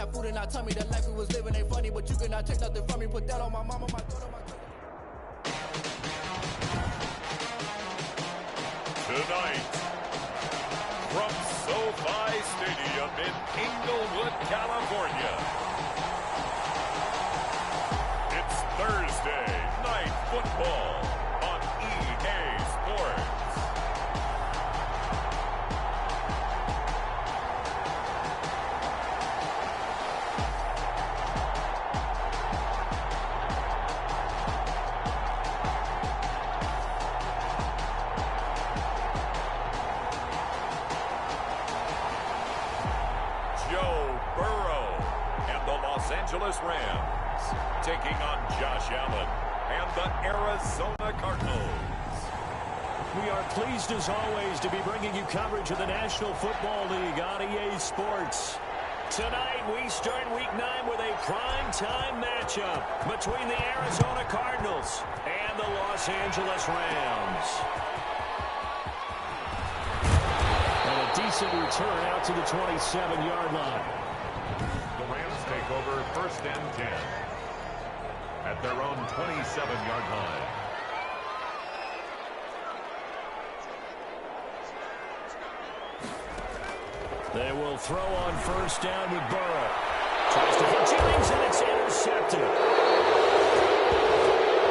got food in our tummy. The life we was living ain't funny, but you cannot take nothing from me. Put that on my mama, my daughter, my cousin. Tonight, from SoFi Stadium in Inglewood, California, it's Thursday Night Football on EA Sports. Los Angeles Rams taking on Josh Allen and the Arizona Cardinals. We are pleased as always to be bringing you coverage of the National Football League on EA Sports. Tonight we start Week 9 with a primetime matchup between the Arizona Cardinals and the Los Angeles Rams. And a decent return out to the 27-yard line. Take over 1st and 10 at their own 27-yard line. They will throw on 1st down with Burrow. Tries to hit Jennings, and it's intercepted.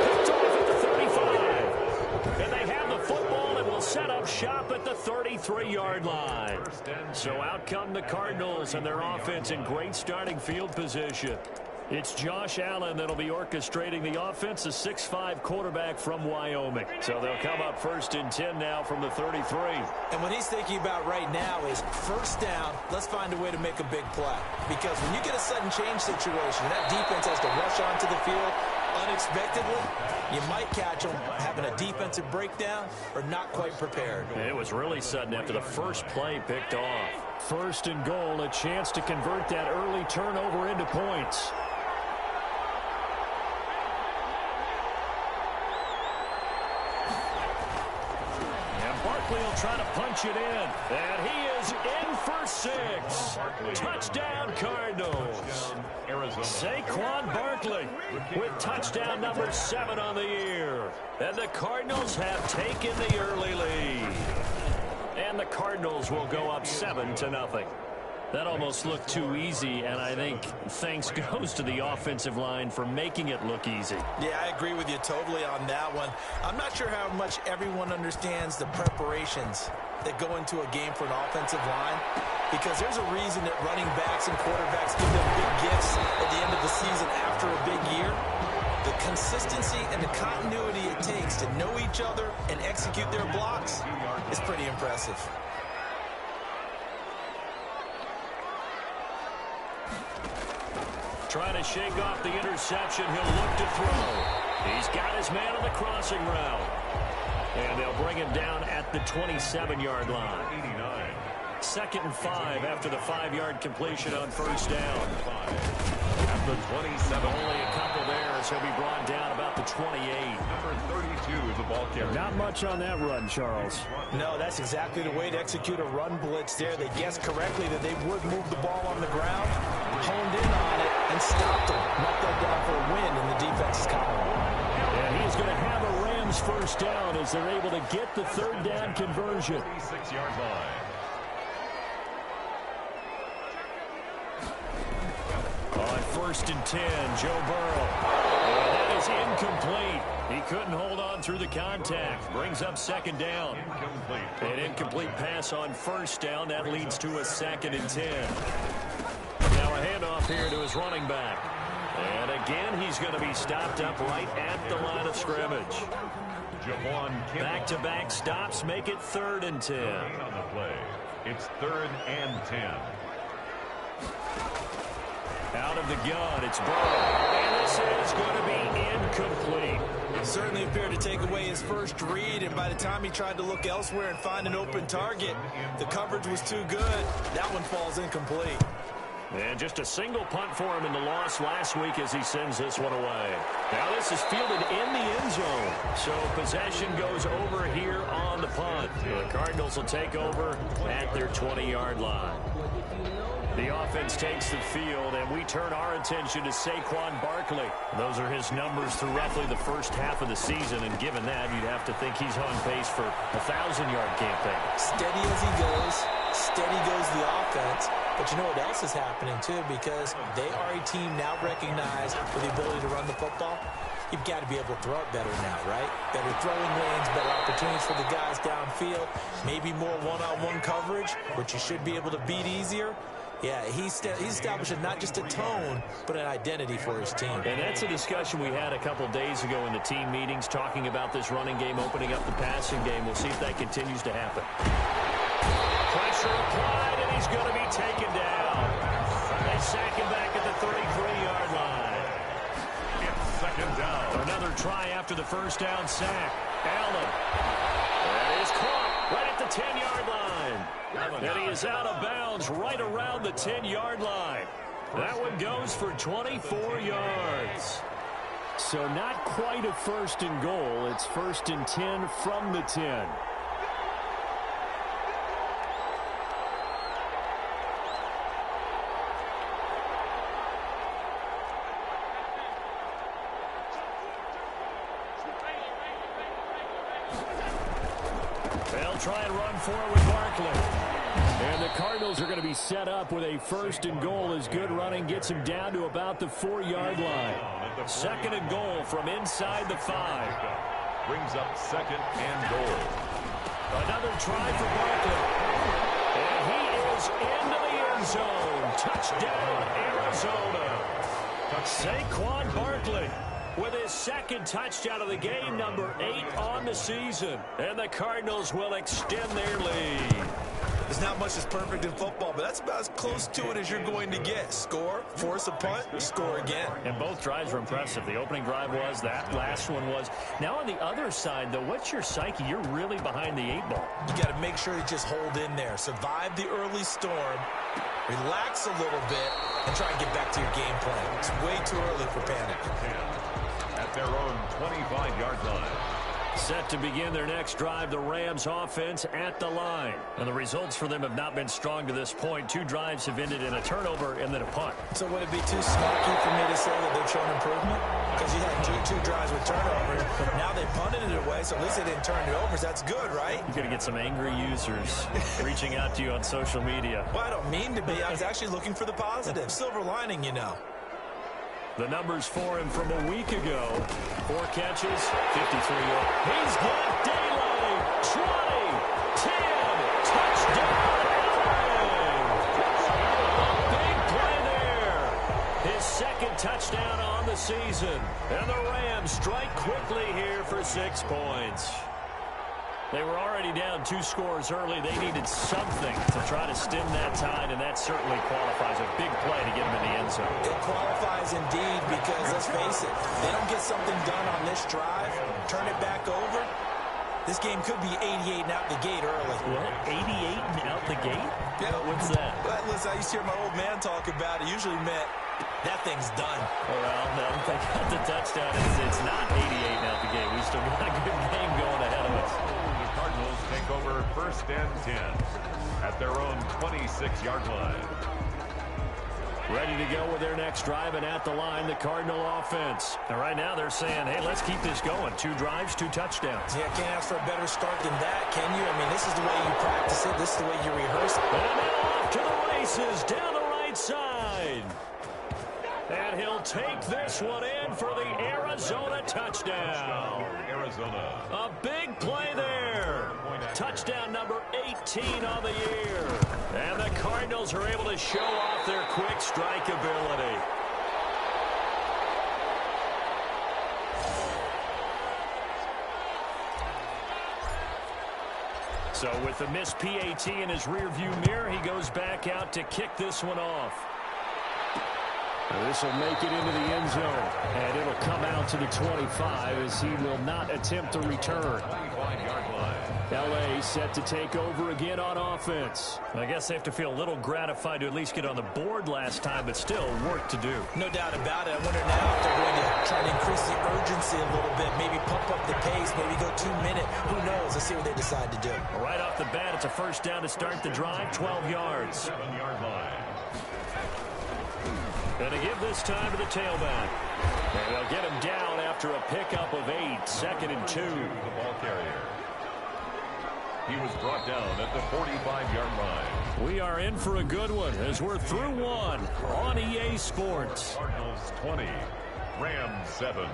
Picked off at the 35. And they have the football and will set up shop at the 33-yard line. So out come the Cardinals and their offense in great starting field position. It's Josh Allen that'll be orchestrating the offense, a 6'5" quarterback from Wyoming. So they'll come up 1st and 10 now from the 33. And what he's thinking about right now is 1st down, let's find a way to make a big play. Because when you get a sudden change situation, that defense has to rush onto the field unexpectedly. You might catch them having a defensive breakdown or not quite prepared. It was really sudden after the first play picked off. 1st and goal, a chance to convert that early turnover into points. He'll try to punch it in, and he is in for 6. Touchdown, Cardinals. Saquon Barkley with touchdown number 7 on the year. And the Cardinals have taken the early lead. And the Cardinals will go up 7-0. That almost looked too easy, and I think thanks goes to the offensive line for making it look easy. Yeah, I agree with you totally on that one. I'm not sure how much everyone understands the preparations that go into a game for an offensive line, because there's a reason that running backs and quarterbacks give them big gifts at the end of the season after a big year. The consistency and the continuity it takes to know each other and execute their blocks is pretty impressive. Trying to shake off the interception. He'll look to throw. He's got his man on the crossing route. And they'll bring him down at the 27-yard line. 2nd and 5 after the 5-yard completion on 1st down. At the 27. Only a couple there as he'll be brought down about the 28. Number 32 is the ball carrier. Not much on that run, Charles. No, that's exactly the way to execute a run blitz there. They guessed correctly that they would move the ball on the ground, honed in on it, and stopped them. Knocked that down for a win in the defense's column. And he's going to have a Rams 1st down as they're able to get the 3rd down conversion. 36-yard line. On 1st and 10, Joe Burrow. And that is incomplete. He couldn't hold on through the contact. Brings up 2nd down. An incomplete pass on 1st down. That leads to a 2nd and 10. Now a handoff here to his running back. And again, he's going to be stopped up right at the line of scrimmage. Back-to-back stops make it 3rd and 10. On the play. It's 3rd and 10. Out of the gun, it's Burrow. And this is going to be incomplete. It certainly appeared to take away his first read, and by the time he tried to look elsewhere and find an open target, the coverage was too good. That one falls incomplete. And just a single punt for him in the loss last week as he sends this one away. Now this is fielded in the end zone. So possession goes over here on the punt. The Cardinals will take over at their 20-yard line. The offense takes the field, and we turn our attention to Saquon Barkley. Those are his numbers through roughly the first half of the season, and given that, you'd have to think he's on pace for a 1,000-yard campaign. Steady as he goes, steady goes the offense. But you know what else is happening, too, because they are a team now recognized for the ability to run the football. You've got to be able to throw it better now, right? Better throwing lanes, better opportunities for the guys downfield, maybe more one-on-one coverage, which you should be able to beat easier. Yeah, he's establishing not just a tone, but an identity for his team. And that's a discussion we had a couple days ago in the team meetings, talking about this running game, opening up the passing game. We'll see if that continues to happen. Pressure applied, and he's going to be taken down. They sack him back at the 33-yard line. It's second down. Another try after the first down sack. Allen. That is caught right at the 10-yard line. And he is out of bounds right around the 10-yard line. That one goes for 24 yards. So not quite a first and goal. It's first and 10 from the 10. They'll try and run for it with Barkley. And the Cardinals are going to be set up with a first and goal as good running gets him down to about the 4-yard line. Second and goal from inside the 5. Brings up second and goal. Another try for Barkley. And he is into the end zone. Touchdown, Arizona. Saquon Barkley with his second touchdown of the game, number 8 on the season. And the Cardinals will extend their lead. There's not much that's perfect in football, but that's about as close to it as you're going to get. Score, force a punt, score again. And both drives were impressive. The opening drive was, that last one was. Now on the other side, though, what's your psyche? You're really behind the 8 ball. You got to make sure you just hold in there. Survive the early storm, relax a little bit, and try and get back to your game plan. It's way too early for panic. At their own 25-yard line. Set to begin their next drive, the Rams offense at the line. And the results for them have not been strong to this point. 2 drives have ended in a turnover and then a punt. So would it be too snarky for me to say that they've shown improvement? Because you had two drives with turnovers. Now they punted it away, so at least they didn't turn it over. So that's good, right? You're going to get some angry users reaching out to you on social media. Well, I don't mean to be. I was actually looking for the positive. Silver lining, you know. The numbers for him from a week ago. 4 catches, 53 yards. He's got daylight. 20, 10, touchdown, Allen. Big play there. His second touchdown on the season. And the Rams strike quickly here for 6 points. They were already down 2 scores early. They needed something to try to stem that tide, and that certainly qualifies. A big play to get him in the end zone. It qualifies indeed because, let's face it, they don't get something done on this drive, turn it back over, this game could be 88 and out the gate early. What? 88 and out the gate? Yeah. What's that? Well, listen, I used to hear my old man talk about it. Usually meant that thing's done. Well, no, they got the touchdown. It's not 88 and out the gate. We still got a good game going ahead of us. Cardinals take over first and 10 at their own 26-yard line. Ready to go with their next drive, and at the line, the Cardinal offense. And right now they're saying, hey, let's keep this going. 2 drives, 2 touchdowns. Yeah, can't ask for a better start than that, can you? I mean, this is the way you practice it. This is the way you rehearse it. And now off to the races down the right side. And he'll take this one in for the Arizona touchdown. Arizona. A big play there. Touchdown number 18 on the year. And the Cardinals are able to show off their quick strike ability. So with the missed PAT in his rearview mirror, he goes back out to kick this one off. This will make it into the end zone, and it'll come out to the 25 as he will not attempt to return. 25-yard line. L.A. set to take over again on offense. I guess they have to feel a little gratified to at least get on the board last time, but still work to do. No doubt about it. I wonder now if they're going to try to increase the urgency a little bit, maybe pump up the pace, maybe go 2-minute. Who knows? Let's see what they decide to do. Right off the bat, it's a first down to start the drive, 12 yards. 7-yard line. And to give this time to the tailback. And they'll get him down after a pickup of 8, 2nd and 2. The ball carrier. He was brought down at the 45-yard line. We are in for a good one as we're through one on EA Sports. Cardinals 20, Rams 7.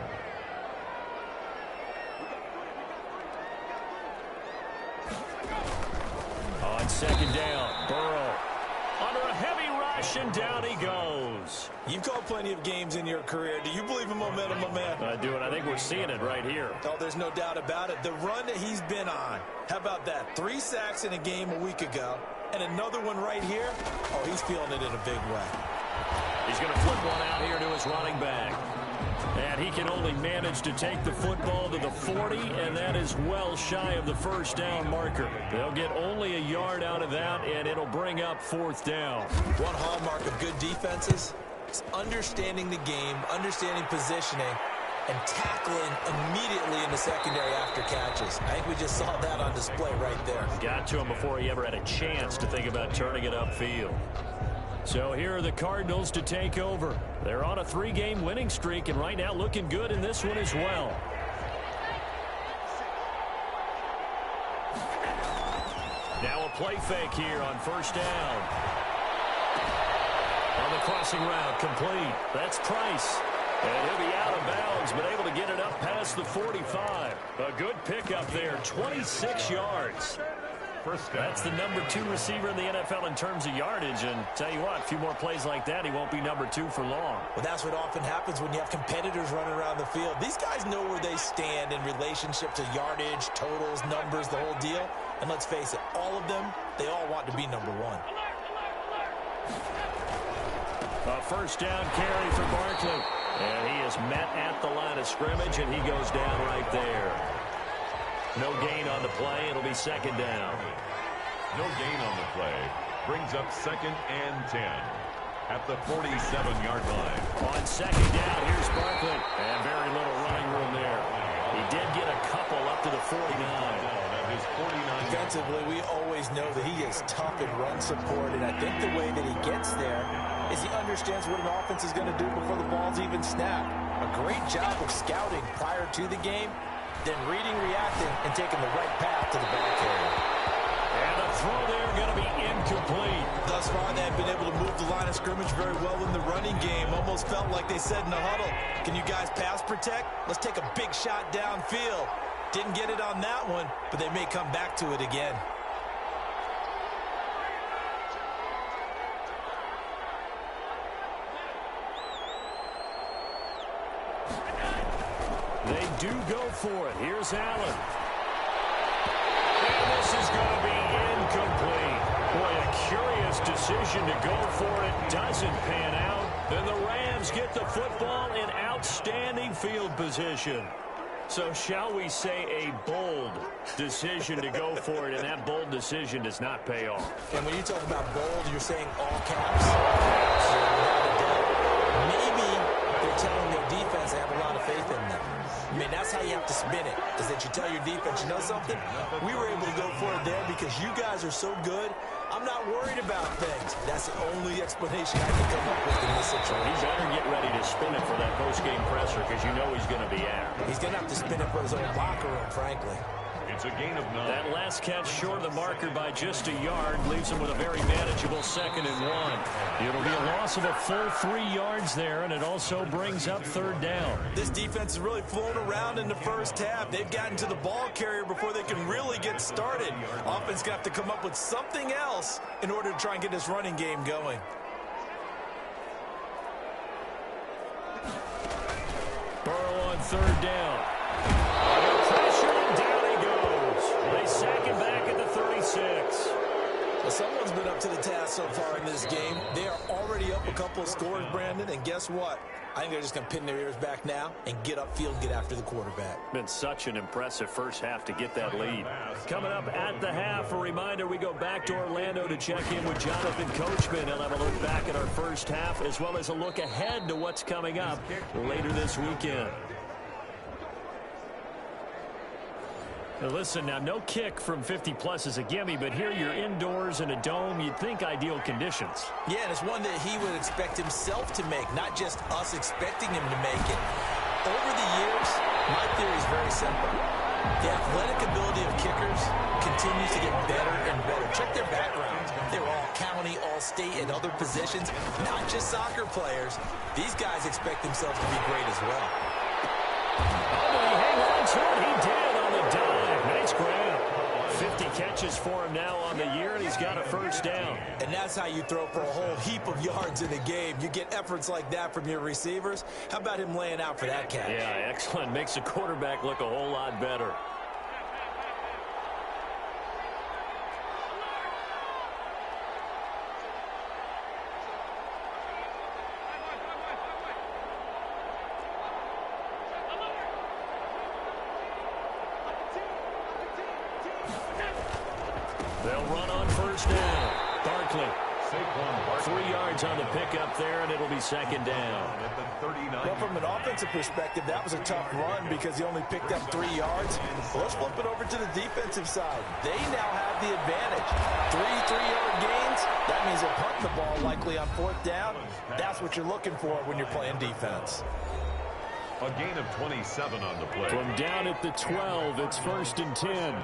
On 2nd down, Burrow under a heavy rush, and down he goes. You've called plenty of games in your career. Do you believe in momentum, my man? I do, and I think we're seeing it right here. Oh, there's no doubt about it. The run that he's been on. How about that? 3 sacks in a game a week ago, and another one right here. Oh, he's feeling it in a big way. He's going to flip one out here to his running back. And he can only manage to take the football to the 40, and that is well shy of the first down marker. They'll get only a yard out of that, and it'll bring up 4th down. One hallmark of good defenses is understanding the game, understanding positioning, and tackling immediately in the secondary after catches. I think we just saw that on display right there. Got to him before he ever had a chance to think about turning it upfield. So here are the Cardinals to take over. They're on a 3-game winning streak, and right now looking good in this one as well. Now a play fake here on 1st down. On the crossing route, complete. That's Price. And he'll be out of bounds, but able to get it up past the 45. A good pickup there, 26 yards. That's the number 2 receiver in the NFL in terms of yardage. And tell you what, a few more plays like that, he won't be number 2 for long. Well, that's what often happens when you have competitors running around the field. These guys know where they stand in relationship to yardage, totals, numbers, the whole deal. And let's face it, all of them, they all want to be number 1. A 1st down carry for Barkley. And he is met at the line of scrimmage, and he goes down right there. No gain on the play. It'll be 2nd down. No gain on the play. Brings up 2nd and 10 at the 47-yard line. On 2nd down, here's Barkley. And very little running room there. He did get a couple up to the 49. Defensively, we always know that he is tough in run support, and I think the way that he gets there is he understands what an offense is going to do before the ball's even snapped. A great job of scouting prior to the game, then reading, reacting, and taking the right path to the ball carrier. And the throw there going to be incomplete. Thus far, they've been able to move the line of scrimmage very well in the running game. Almost felt like they said in the huddle, can you guys pass protect? Let's take a big shot downfield. Didn't get it on that one, but they may come back to it again. They do go for it. Here's Allen. And this is going to be incomplete. Boy, a curious decision to go for it. Doesn't pan out. And the Rams get the football in outstanding field position. So shall we say a bold decision to go for it, and that bold decision does not pay off. And when you talk about bold, you're saying all caps. Maybe they're telling their defense they have a lot of faith in them. I mean, that's how you have to spin it, is that you tell your defense, you know something? We were able to go for it there because you guys are so good. I'm not worried about things. That's the only explanation I can come up with in this situation. He better get ready to spin it for that post-game presser because you know he's going to be out. He's going to have to spin it for his own locker room, frankly. It's a gain of 9. That last catch short of the marker by just a yard leaves him with a very manageable 2nd and 1. It'll be a loss of a full 3 yards there, and it also brings up 3rd down. This defense has really flown around in the first half. They've gotten to the ball carrier before they can really get started. Offense going to have to come up with something else in order to try and get this running game going. Burrow on 3rd down. Pressure, and down he goes. They sack him back at the 36. Well, someone's been up to the task so far in this game. They are already up a couple of scores, Brandon, and guess what? I think they're just going to pin their ears back now and get upfield, get after the quarterback. Been such an impressive first half to get that lead. Coming up at the half, a reminder, we go back to Orlando to check in with Jonathan Coachman. He'll have a look back at our first half as well as a look ahead to what's coming up later this weekend. Now listen, now no kick from 50-plus is a gimme, but here you're indoors in a dome. You'd think ideal conditions. Yeah, and it's one that he would expect himself to make, not just us expecting him to make it. Over the years, my theory is very simple. The athletic ability of kickers continues to get better and better. Check their backgrounds. They're all county, all state, and other positions, not just soccer players. These guys expect themselves to be great as well. Oh, did he hang on to it? He did on the dive. Nice grab. 50 catches for him now on the year, and he's got a first down. And that's how you throw for a whole heap of yards in a game. You get efforts like that from your receivers. How about him laying out for that catch? Yeah, excellent. Makes the quarterback look a whole lot better. They'll run on first down. Barkley. 3 yards on the pickup there, and it'll be second down. Well, from an offensive perspective, that was a tough run because he only picked up 3 yards. Well, let's flip it over to the defensive side. They now have the advantage. 3 3-yard gains. That means they're punting the ball likely on fourth down. That's what you're looking for when you're playing defense. A gain of 27 on the play. From down at the 12, it's 1st and 10.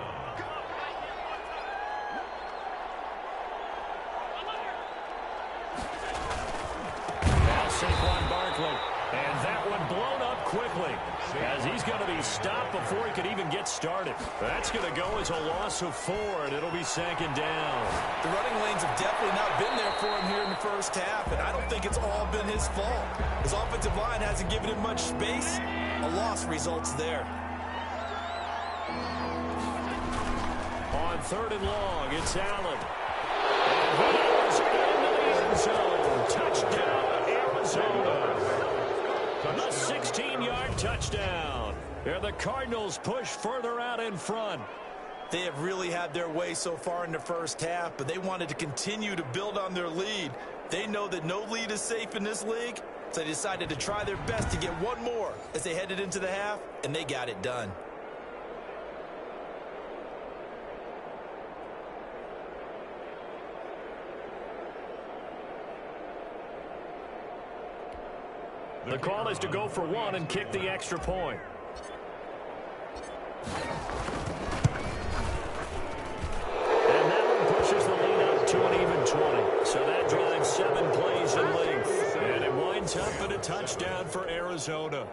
And that one blown up quickly as he's going to be stopped before he could even get started. That's going to go as a loss of 4, and it'll be second down. The running lanes have definitely not been there for him here in the first half, and I don't think it's all been his fault. His offensive line hasn't given him much space. A loss results there. On 3rd and long, it's Allen. And he is into the end zone. Touchdown, Arizona. A 16-yard touchdown. And the Cardinals push further out in front. They have really had their way so far in the first half, but they wanted to continue to build on their lead. They know that no lead is safe in this league, so they decided to try their best to get one more as they headed into the half, and they got it done. The call is to go for 1 and kick the extra point. And that one pushes the lead up to an even 20. So that drives 7 plays in length. And it winds up in a touchdown for Arizona.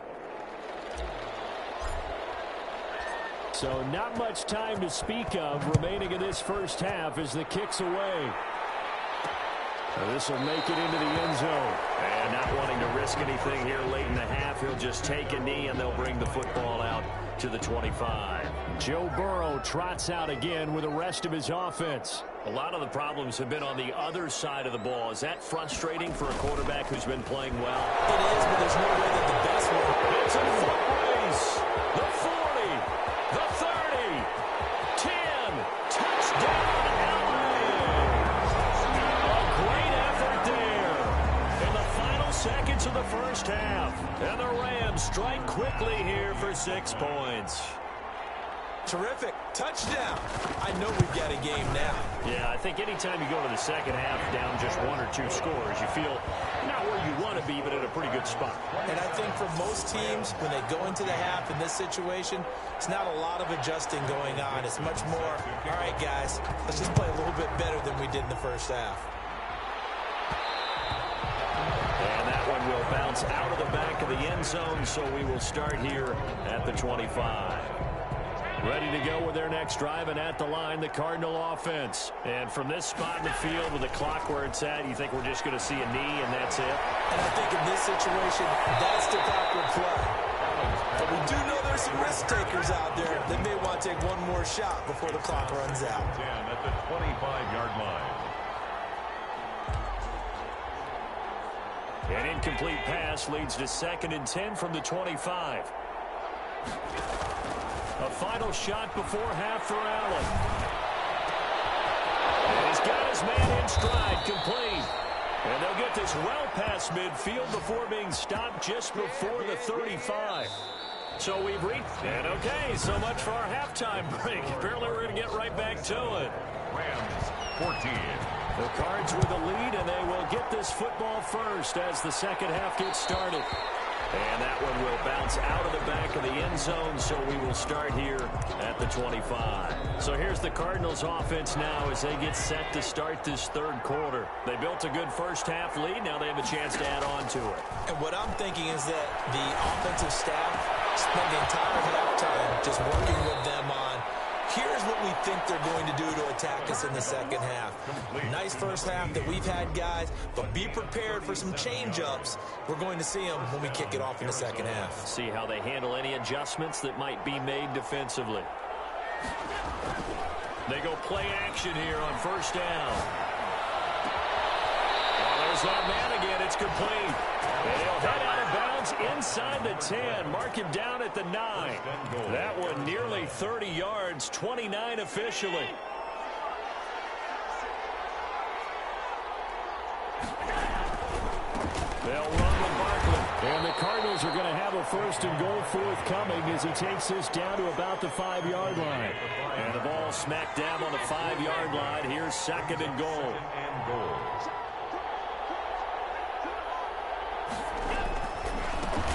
So not much time to speak of remaining in this first half as the kick's away. So this will make it into the end zone. And not wanting to risk anything here late in the half, he'll just take a knee and they'll bring the football out to the 25. Joe Burrow trots out again with the rest of his offense. A lot of the problems have been on the other side of the ball. Is that frustrating for a quarterback who's been playing well? It is, but there's no way that the best one. It's a foot race. The 40, the 30, 10, touchdown. Seconds of the first half. And the Rams strike quickly here for 6 points. Terrific. Touchdown. I know we've got a game now. Yeah, I think anytime you go to the second half down just 1 or 2 scores, you feel not where you want to be, but in a pretty good spot. And I think for most teams, when they go into the half in this situation, it's not a lot of adjusting going on. It's much more, all right, guys, let's just play a little bit better than we did in the first half. And that one will bounce out of the back of the end zone, so we will start here at the 25. Ready to go with their next drive, and at the line, the Cardinal offense. And from this spot in the field with the clock where it's at, you think we're just going to see a knee and that's it? And I think in this situation, that's the proper play. But we do know there's some risk takers out there that may want to take one more shot before the clock runs out. 10 at the 25-yard line. An incomplete pass leads to 2nd and 10 from the 25. A final shot before half for Allen. And he's got his man in stride, complete. And they'll get this well past midfield before being stopped just before the 35. So we've reached, and okay, so much for our halftime break. Apparently we're going to get right back to it. Rams 14. The Cards with the lead, and they will get this football first as the second half gets started. And that one will bounce out of the back of the end zone, so we will start here at the 25. So here's the Cardinals offense now as they get set to start this third quarter. They built a good first half lead. Now they have a chance to add on to it. And what I'm thinking is that the offensive staff spent the entire halftime just working with them on, here's what we think they're going to do to attack us in the second half. Nice first half that we've had, guys, but be prepared for some change-ups. We're going to see them when we kick it off in the second half. See how they handle any adjustments that might be made defensively. They go play action here on first down. There's that man again. It's complete. And he'll head out of bounds inside the 10. Mark him down at the 9. That one nearly 30 yards, 29 officially. They'll run with Barkley. And the Cardinals are going to have a first and goal forthcoming as he takes this down to about the 5-yard line. And the ball smacked down on the 5-yard line. Here's second and goal.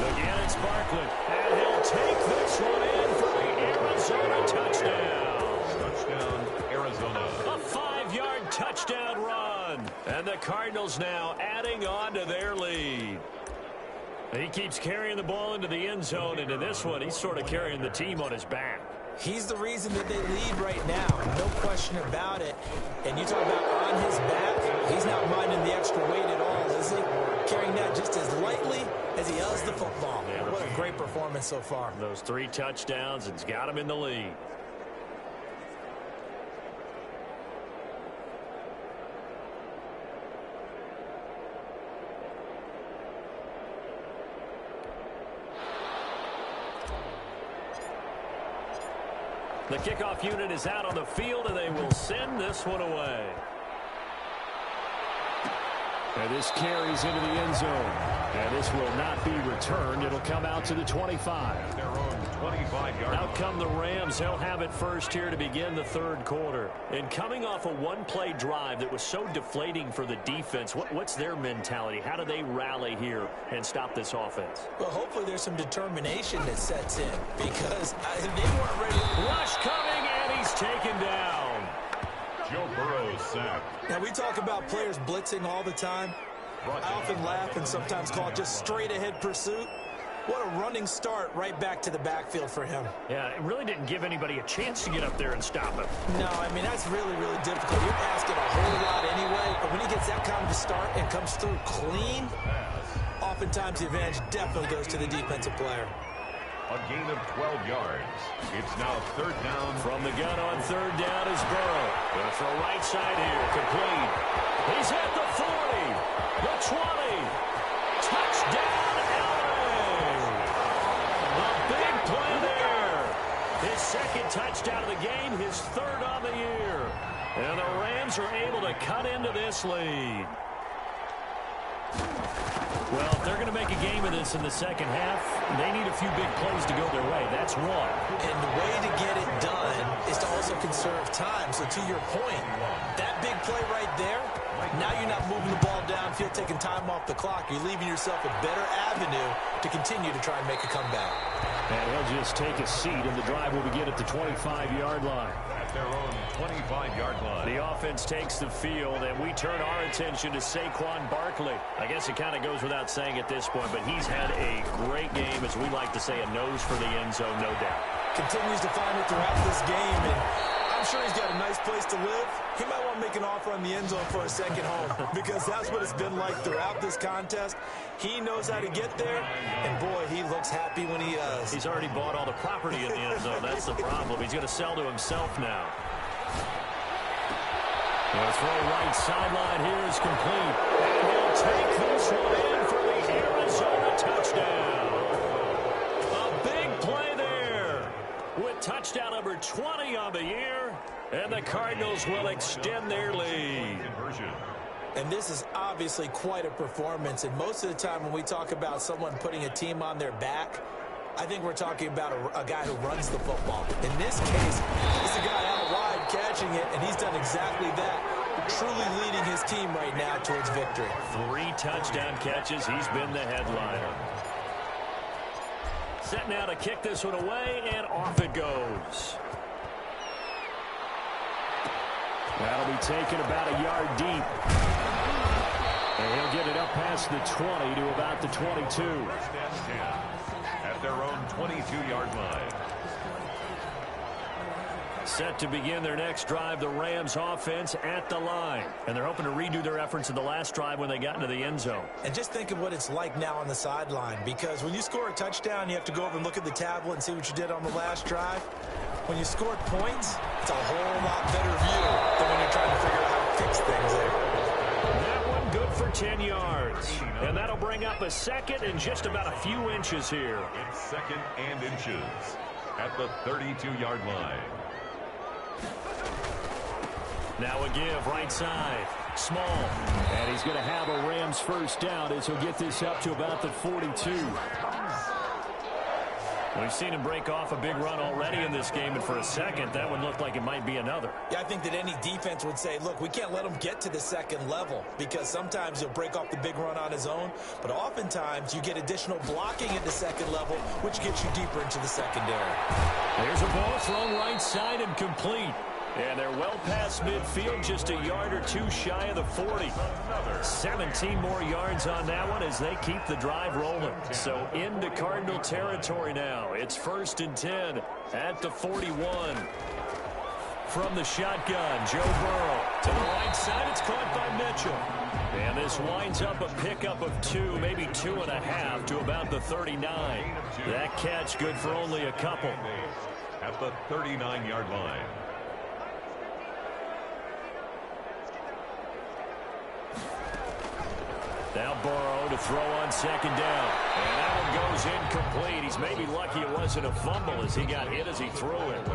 Again, it's Barkley, and he'll take this one in for the Arizona touchdown. Touchdown, Arizona. A 5-yard touchdown run. And the Cardinals now adding on to their lead. He keeps carrying the ball into the end zone, and in this one, he's sort of carrying the team on his back. He's the reason that they lead right now, no question about it. And you talk about on his back, he's not minding the extra weight at all, is he? Carrying that just as lightly as he does the football. Yeah, what a great performance so far. Those 3 touchdowns, and it's got him in the lead. The kickoff unit is out on the field, and they will send this one away. And this carries into the end zone. And this will not be returned. It'll come out to the 25. Their own 25-yard. Out come the Rams. They'll have it first here to begin the third quarter. And coming off a one-play drive that was so deflating for the defense, what's their mentality? How do they rally here and stop this offense? Well, hopefully there's some determination that sets in because they weren't ready. Rush coming, and he's taken down. Joe Burrow's sacked. Now, we talk about players blitzing all the time. I often laugh and sometimes call it just straight-ahead pursuit. What a running start right back to the backfield for him. Yeah, it really didn't give anybody a chance to get up there and stop him. No, I mean, that's really, really difficult. You're asking a whole lot anyway, but when he gets that kind of a start and comes through clean, oftentimes the advantage definitely goes to the defensive player. A gain of 12 yards. It's now third down. From the gun on third down is Burrow. Going for a right side here. Complete. He's at the 40. The 20. Touchdown, LA. A big play there. His second touchdown of the game. His third on the year. And the Rams are able to cut into this lead. Well, if they're going to make a game of this in the second half, they need a few big plays to go their way. That's one. And the way to get it done is to also conserve time. So to your point, that big play right there, now you're not moving the ball downfield, taking time off the clock. You're leaving yourself a better avenue to continue to try and make a comeback. And he'll just take a seat, and the drive will begin at the 25-yard line. At their own 25-yard line. The offense takes the field, and we turn our attention to Saquon Barkley. I guess it kind of goes without saying at this point, but he's had a great game, as we like to say, a nose for the end zone, no doubt. Continues to find it throughout this game, and I'm sure he's got a nice place to live. He might want to make an offer on the end zone for a second home because that's what it's been like throughout this contest. He knows how to get there, and boy, he looks happy when he does. He's already bought all the property in the end zone. That's the problem. He's going to sell to himself now. The throw right sideline here is complete. And he'll take this one in for the Arizona touchdown. A big play there with touchdown number 20 on the year. And the Cardinals will extend their lead. And this is obviously quite a performance. And most of the time when we talk about someone putting a team on their back, I think we're talking about a guy who runs the football. In this case, it's a guy out wide catching it, and he's done exactly that, truly leading his team right now towards victory. 3 touchdown catches. He's been the headliner. Set now to kick this one away, and off it goes. That'll be taken about a yard deep. And he'll get it up past the 20 to about the 22. At their own 22-yard line. Set to begin their next drive, the Rams offense at the line. And they're hoping to redo their efforts in the last drive when they got into the end zone. And just think of what it's like now on the sideline, because when you score a touchdown, you have to go over and look at the tablet and see what you did on the last drive. When you scored points, it's a whole lot better view than when you're trying to figure out how to fix things there. That one good for 10 yards. And that'll bring up a second and just about a few inches here. It's second and inches at the 32-yard line. Now a give right side. Small. And he's going to have a Rams first down as he'll get this up to about the 42. We've seen him break off a big run already in this game, and for a second, that one looked like it might be another. Yeah, I think that any defense would say, look, we can't let him get to the second level, because sometimes he'll break off the big run on his own, but oftentimes you get additional blocking at the second level, which gets you deeper into the secondary. There's a ball thrown right side and complete. And they're well past midfield, just a yard or two shy of the 40. 17 more yards on that one as they keep the drive rolling. So into Cardinal territory now. It's 1st and 10 at the 41. From the shotgun, Joe Burrow to the right side. It's caught by Mitchell. And this winds up a pickup of 2, maybe 2.5 to about the 39. That catch good for only a couple. At the 39-yard line. Now Burrow to throw on 2nd down. And that one goes incomplete. He's maybe lucky it wasn't a fumble as he got hit as he threw it.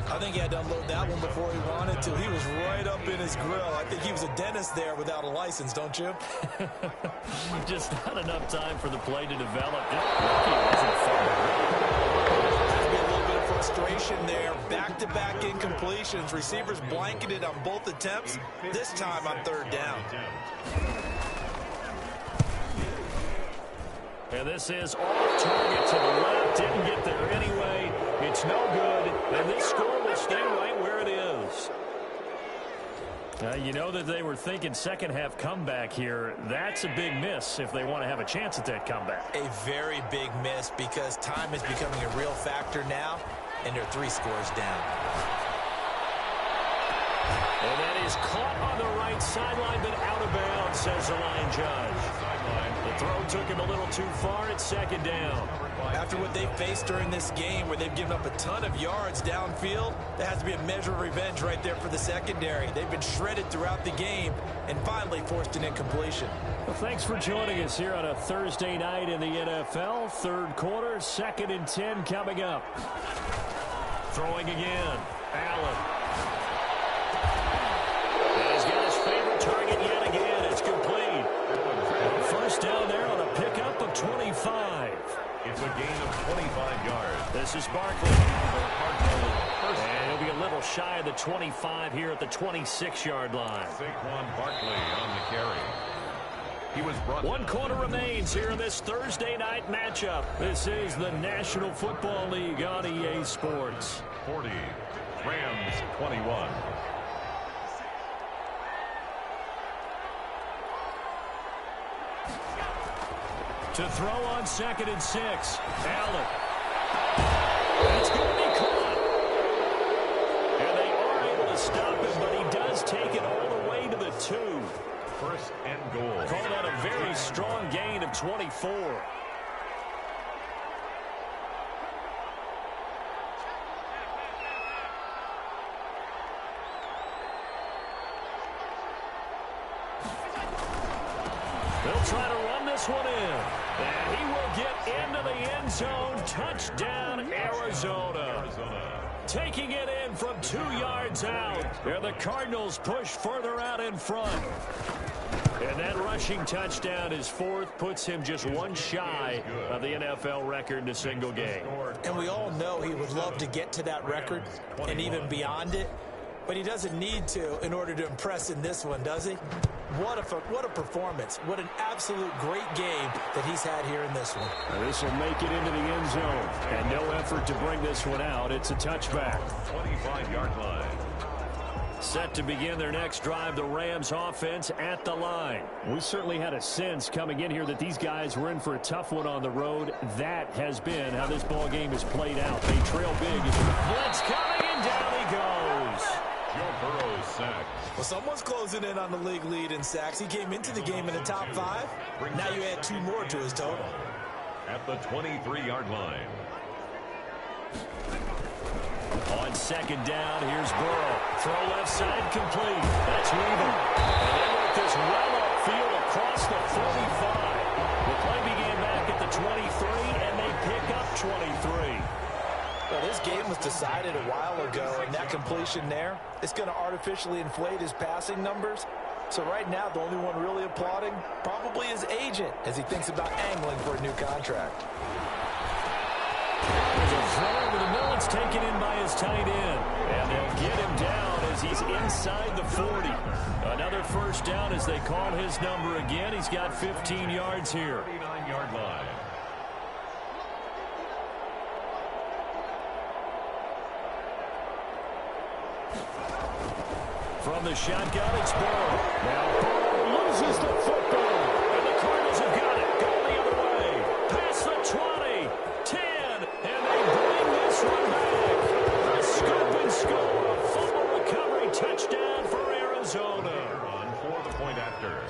I think he had to unload that one before he wanted to. He was right up in his grill. I think he was a dentist there without a license, don't you? Just not enough time for the play to develop. Lucky it wasn't fumbled. There's be a little bit of frustration there. Back-to-back incompletions. Receivers blanketed on both attempts. This time on 3rd down. And this is off target to the left. Didn't get there anyway. It's no good. And this score will stay right where it is. You know that they were thinking second half comeback here. That's a big miss if they want to have a chance at that comeback. A very big miss because time is becoming a real factor now, and they're 3 scores down. And that is caught on the right sideline, but out of bounds, says the line judge. The throw took him a little too far. It's 2nd down. After what they faced during this game where they've given up a ton of yards downfield, there has to be a measure of revenge right there for the secondary. They've been shredded throughout the game and finally forced an incompletion. Well, thanks for joining us here on a Thursday night in the NFL. 3rd quarter, 2nd and 10 coming up. Throwing again. Allen. And he's got his favorite target yet again. It's complete. First down there on a pickup of 25. It's a gain of 25 yards. This is Barkley. And he'll be a little shy of the 25 here at the 26-yard line. Saquon Barkley on the carry. He was brought 1 quarter remains here in this Thursday night matchup. This is the National Football League on EA Sports. 40. Rams 21. To throw on 2nd and 6. Allen. It's going to be caught. And they are able to stop him, but he does take it all the way to the 2. 1st and goal. Called out a very strong gain of 24. They'll try to run this one in. And he will get into the end zone. Touchdown, Arizona. Taking it in from 2 yards out. And the Cardinals push further out in front. And that rushing touchdown, his fourth, puts him just one shy of the NFL record in a single game. And we all know he would love to get to that record and even beyond it, but he doesn't need to in order to impress in this one, does he? What a performance. What an absolute great game that he's had here in this one. This will make it into the end zone. And no effort to bring this one out. It's a touchback. 25-yard line. Set to begin their next drive, the Rams offense at the line. We certainly had a sense coming in here that these guys were in for a tough one on the road. That has been how this ball game has played out. They trail big. Blitz coming, and down he goes. Joe Burrow's sacked. Well, someone's closing in on the league lead in sacks. He came into the game in the top 5. Now you add 2 more to his total. At the 23-yard line. On second down, here's Burrow. Throw left side, complete. That's Weaver. And they work this well upfield across the 45. The play began back at the 23, and they pick up 23. Well, this game was decided a while ago, and that completion there, it's going to artificially inflate his passing numbers. So right now, the only one really applauding probably his agent as he thinks about angling for a new contract. There's a throw over the middle. It's taken in by his tight end. And they'll get him down as he's inside the 40. Another first down as they call his number again. He's got 15 yards here. 39-yard line. From the shotgun, it's Burrow. Now Burrow loses the football. And the Cardinals have got it. Going the other way. Past the 20, 10, and they bring this one back. A scoop and score. Fumble recovery touchdown for Arizona. On for the point after.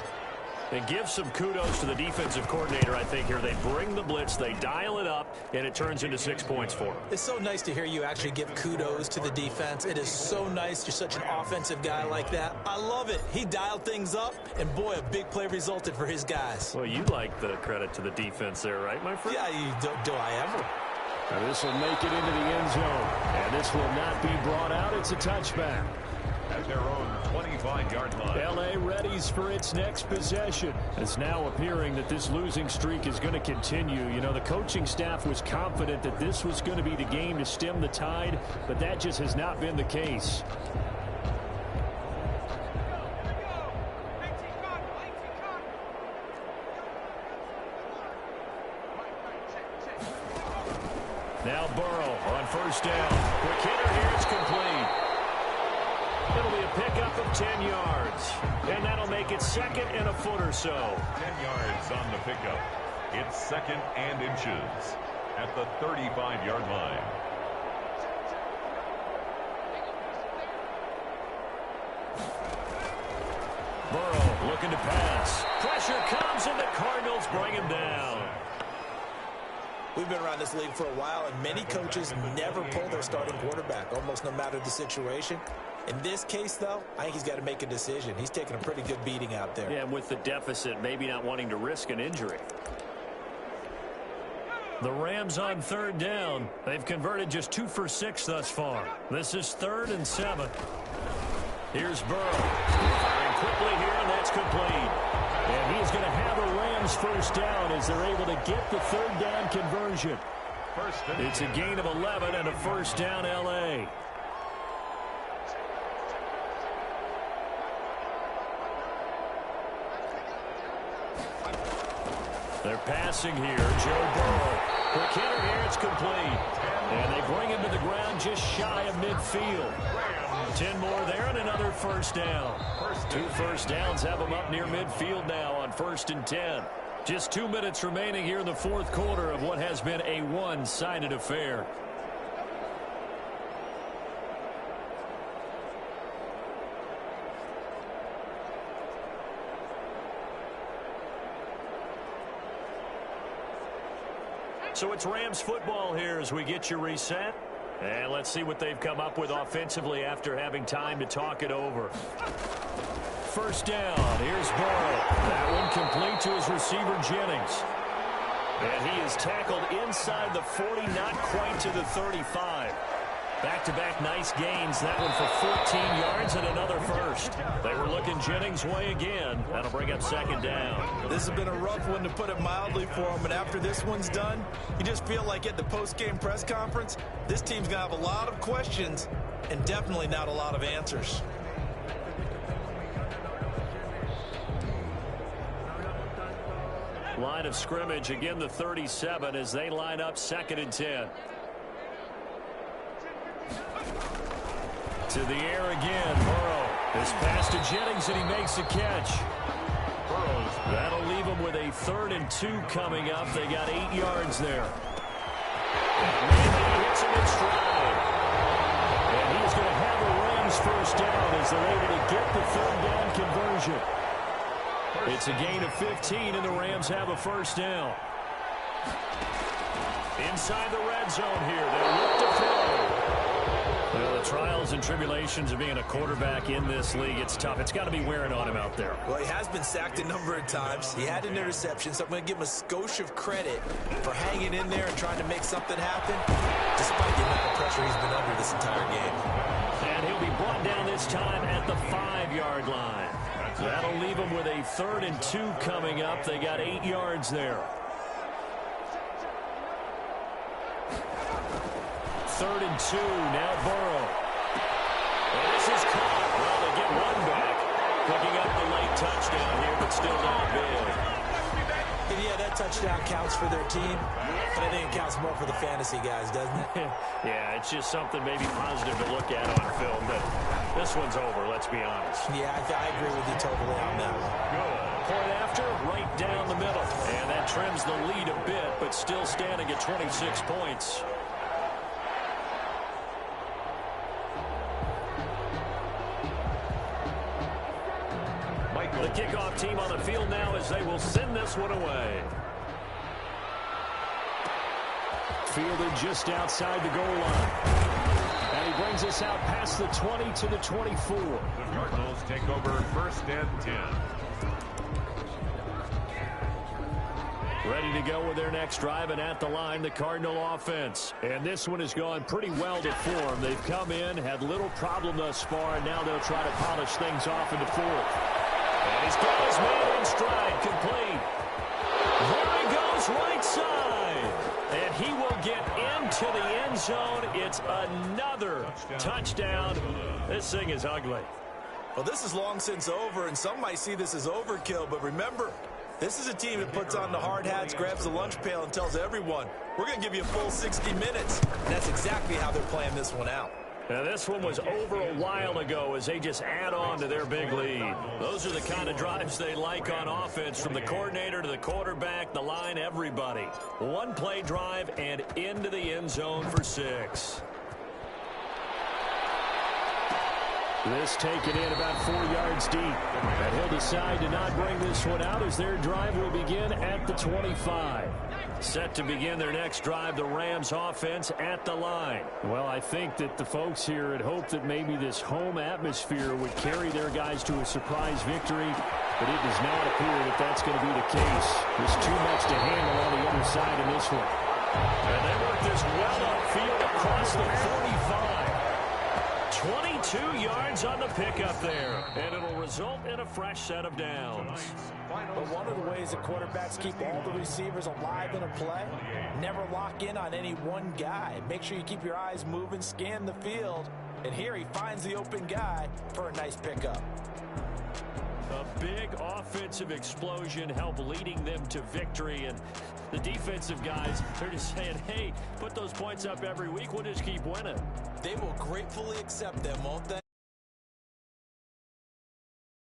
And give some kudos to the defensive coordinator, I think, here. They bring the blitz, they dial it up, and it turns into 6 points for them. It's so nice to hear you actually give kudos to the defense. It is so nice. You're such an offensive guy like that. I love it. He dialed things up, and boy, a big play resulted for his guys. Well, you like the credit to the defense there, right, my friend? Yeah, do I ever? Now this will make it into the end zone, and this will not be brought out. It's a touchback. At their own 25-yard line. L.A. readies for its next possession. It's now appearing that this losing streak is going to continue. You know, the coaching staff was confident that this was going to be the game to stem the tide, but that just has not been the case. Now Burrow on first down. Quick hitter here, it's complete. It'll be a pickup of 10 yards. And that'll make it second and a foot or so. 10 yards on the pickup. It's second and inches at the 35-yard line. Burrow looking to pass. Pressure comes and the Cardinals bring him down. We've been around this league for a while, and many coaches never pull their starting quarterback, almost no matter the situation. In this case, though, I think he's got to make a decision. He's taking a pretty good beating out there. Yeah, and with the deficit, maybe not wanting to risk an injury. The Rams on third down. They've converted just 2 for 6 thus far. This is 3rd and 7. Here's Burrow. Firing quickly here, and that's complete. And he's going to have a Rams first down as they're able to get the third down conversion. It's a gain of 11 and a first down L.A. They're passing here. Joe Burrow. Quick hitter here. It's complete. And they bring him to the ground just shy of midfield. 10 more there and another first down. 2 first downs have them up near midfield now on 1st and 10. Just 2 minutes remaining here in the fourth quarter of what has been a one-sided affair. So it's Rams football here as we get you reset. And let's see what they've come up with offensively after having time to talk it over. First down. Here's Burrow. That one complete to his receiver, Jennings. And he is tackled inside the 40, not quite to the 35. Back-to-back nice gains. That one for 14 yards and another first. They were looking Jennings' way again. That'll bring up second down. This has been a rough one, to put it mildly, for them. And after this one's done, you just feel like at the post-game press conference, this team's going to have a lot of questions and definitely not a lot of answers. Line of scrimmage, again the 37 as they line up 2nd and 10. To the air again, Burrow. This pass to Jennings, and he makes the catch. That'll leave him with a 3rd and 2 coming up. They got 8 yards there. And he hits him in stride. And he's going to have a Rams first down as they're able to get the 3rd down conversion. It's a gain of 15, and the Rams have a first down. Inside the red zone here. They look to throw. Well, the trials and tribulations of being a quarterback in this league, it's tough. It's got to be wearing on him out there. Well, he has been sacked a number of times. He had an interception, so I'm going to give him a skosh of credit for hanging in there and trying to make something happen, despite the amount of pressure he's been under this entire game. And he'll be brought down this time at the 5-yard line. That'll leave him with a 3rd and 2 coming up. They got 8 yards there. 3rd and 2, now Burrow. And this is caught. Well, they get one back. Picking up the late touchdown here, but still not big. And yeah, that touchdown counts for their team, but I think it counts more for the fantasy guys, doesn't it? Yeah, it's just something maybe positive to look at on film, but this one's over, let's be honest. Yeah, I agree with you totally on that one. Good. Point after, right down the middle. And that trims the lead a bit, but still standing at 26 points. The kickoff team on the field now as they will send this one away. Fielded just outside the goal line. And he brings us out past the 20 to the 24. The Cardinals take over 1st and 10. Ready to go with their next drive, and at the line, the Cardinal offense. And this one has gone pretty well to form. They've come in, had little problem thus far, and now they'll try to polish things off in the 4th. And he's got his man in stride, complete. There he goes, right side. And he will get into the end zone. It's another touchdown. This thing is ugly. Well, this is long since over, and some might see this as overkill, but remember, this is a team that puts on the hard hats, grabs the lunch pail, and tells everyone, we're going to give you a full 60 minutes. And that's exactly how they're playing this one out. Now, this one was over a while ago as they just add on to their big lead. Those are the kind of drives they like on offense, from the coordinator to the quarterback, the line, everybody. One play drive and into the end zone for 6. This taken in about 4 yards deep. And he'll decide to not bring this one out as their drive will begin at the 25. Set to begin their next drive, the Rams offense at the line. Well, I think that the folks here had hoped that maybe this home atmosphere would carry their guys to a surprise victory, but it does not appear that that's going to be the case. There's too much to handle on the other side in this one. And they work this well upfield across the 45. 22 yards on the pickup there, and it'll result in a fresh set of downs. But one of the ways that quarterbacks keep all the receivers alive in a play, never lock in on any one guy. Make sure you keep your eyes moving, scan the field, and here he finds the open guy for a nice pickup. A big offensive explosion helped leading them to victory, and the defensive guys are just saying, hey, put those points up every week, we'll just keep winning. They will gratefully accept them, won't they?